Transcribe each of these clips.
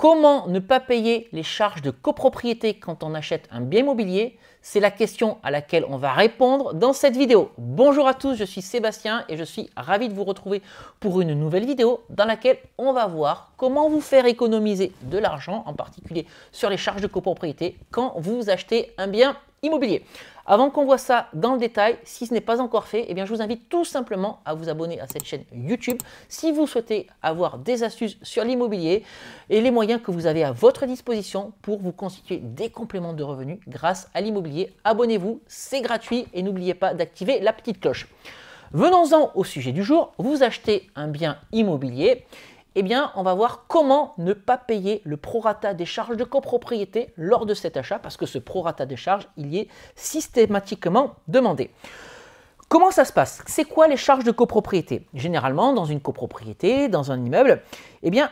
Comment ne pas payer les charges de copropriété quand on achète un bien immobilier? C'est la question à laquelle on va répondre dans cette vidéo. Bonjour à tous, je suis Sébastien et je suis ravi de vous retrouver pour une nouvelle vidéo dans laquelle on va voir comment vous faire économiser de l'argent, en particulier sur les charges de copropriété, quand vous achetez un bien immobilier. Avant qu'on voit ça dans le détail, si ce n'est pas encore fait, je vous invite tout simplement à vous abonner à cette chaîne YouTube si vous souhaitez avoir des astuces sur l'immobilier et les moyens que vous avez à votre disposition pour vous constituer des compléments de revenus grâce à l'immobilier. Abonnez-vous, c'est gratuit et n'oubliez pas d'activer la petite cloche. Venons-en au sujet du jour. Vous achetez un bien immobilier. On va voir comment ne pas payer le prorata des charges de copropriété lors de cet achat, parce que ce prorata des charges, il y est systématiquement demandé. Comment ça se passe? C'est quoi les charges de copropriété? Généralement, dans une copropriété, dans un immeuble,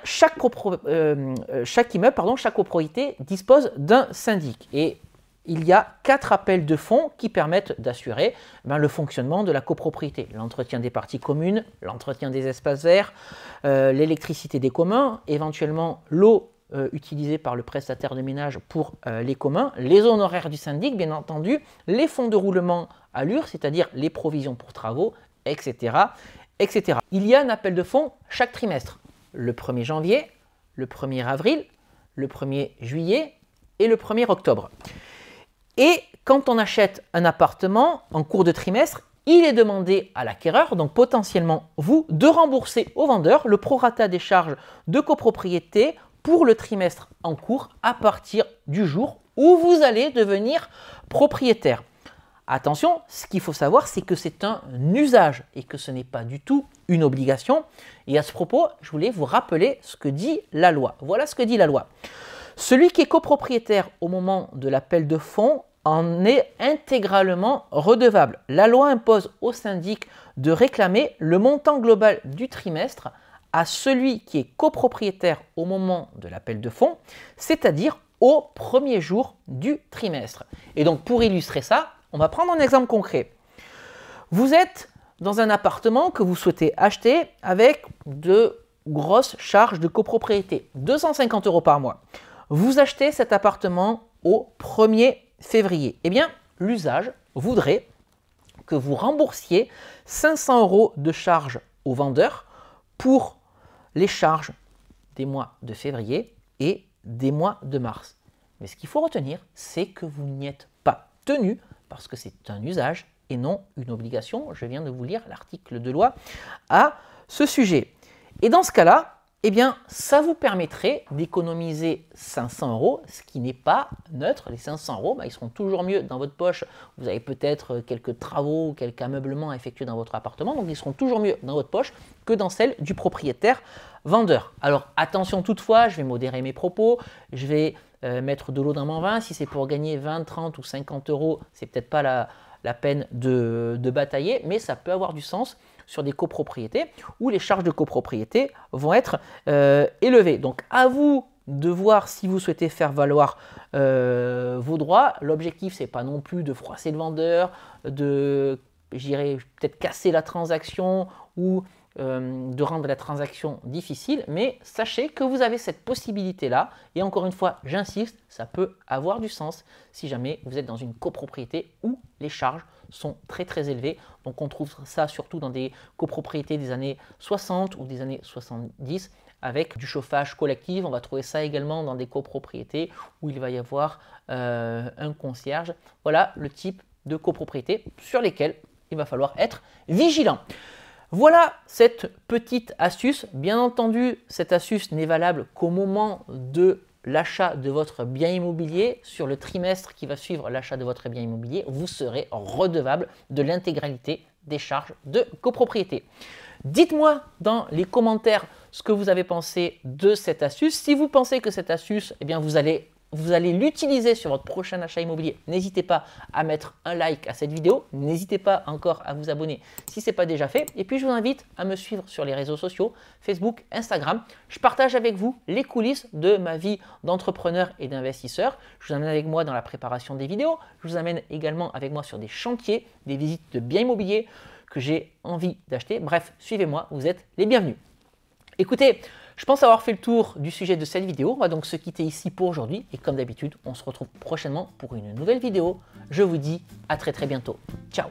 chaque copropriété dispose d'un syndic. Et il y a 4 appels de fonds qui permettent d'assurer le fonctionnement de la copropriété. L'entretien des parties communes, l'entretien des espaces verts, l'électricité des communs, éventuellement l'eau utilisée par le prestataire de ménage pour les communs, les honoraires du syndic, bien entendu, les fonds de roulement à l'UR, c'est-à-dire les provisions pour travaux, etc., etc. Il y a un appel de fonds chaque trimestre, le 1er janvier, le 1er avril, le 1er juillet et le 1er octobre. Et quand on achète un appartement en cours de trimestre, il est demandé à l'acquéreur, donc potentiellement vous, de rembourser au vendeur le prorata des charges de copropriété pour le trimestre en cours à partir du jour où vous allez devenir propriétaire. Attention, ce qu'il faut savoir, c'est que c'est un usage et que ce n'est pas du tout une obligation. Et à ce propos, je voulais vous rappeler ce que dit la loi. Voilà ce que dit la loi. Celui qui est copropriétaire au moment de l'appel de fonds en est intégralement redevable. La loi impose au syndic de réclamer le montant global du trimestre à celui qui est copropriétaire au moment de l'appel de fonds, c'est-à-dire au premier jour du trimestre. Et donc pour illustrer ça, on va prendre un exemple concret. Vous êtes dans un appartement que vous souhaitez acheter avec de grosses charges de copropriété, 250 € par mois. Vous achetez cet appartement au 1er février. L'usage voudrait que vous remboursiez 500 € de charges au vendeur pour les charges des mois de février et des mois de mars. Mais ce qu'il faut retenir, c'est que vous n'y êtes pas tenu parce que c'est un usage et non une obligation. Je viens de vous lire l'article de loi à ce sujet. Et dans ce cas-là, ça vous permettrait d'économiser 500 €, ce qui n'est pas neutre. Les 500 €, ils seront toujours mieux dans votre poche. Vous avez peut-être quelques travaux ou quelques ameublements à effectuer dans votre appartement, donc ils seront toujours mieux dans votre poche que dans celle du propriétaire vendeur. Alors attention toutefois, je vais modérer mes propos, je vais mettre de l'eau dans mon vin. Si c'est pour gagner 20, 30 ou 50 €, c'est peut-être pas la peine de batailler, mais ça peut avoir du sens sur des copropriétés où les charges de copropriété vont être élevées. Donc à vous de voir si vous souhaitez faire valoir vos droits. L'objectif, c'est pas non plus de froisser le vendeur, de peut-être casser la transaction ou de rendre la transaction difficile, mais sachez que vous avez cette possibilité-là, et encore une fois, j'insiste, ça peut avoir du sens si jamais vous êtes dans une copropriété où les charges sont très très élevées. Donc on trouve ça surtout dans des copropriétés des années 60 ou des années 70 avec du chauffage collectif. On va trouver ça également dans des copropriétés où il va y avoir un concierge. Voilà le type de copropriété sur lesquelles il va falloir être vigilant. Voilà cette petite astuce. Bien entendu, cette astuce n'est valable qu'au moment de l'achat de votre bien immobilier. Sur le trimestre qui va suivre l'achat de votre bien immobilier, vous serez redevable de l'intégralité des charges de copropriété. Dites-moi dans les commentaires ce que vous avez pensé de cette astuce. Si vous pensez que cette astuce, vous allez l'utiliser sur votre prochain achat immobilier, n'hésitez pas à mettre un like à cette vidéo. N'hésitez pas encore à vous abonner si ce n'est pas déjà fait. Et puis, je vous invite à me suivre sur les réseaux sociaux, Facebook, Instagram. Je partage avec vous les coulisses de ma vie d'entrepreneur et d'investisseur. Je vous amène avec moi dans la préparation des vidéos. Je vous amène également avec moi sur des chantiers, des visites de biens immobiliers que j'ai envie d'acheter. Bref, suivez-moi, vous êtes les bienvenus. Écoutez, Je pense avoir fait le tour du sujet de cette vidéo. On va donc se quitter ici pour aujourd'hui. Et comme d'habitude, on se retrouve prochainement pour une nouvelle vidéo. Je vous dis à très bientôt. Ciao!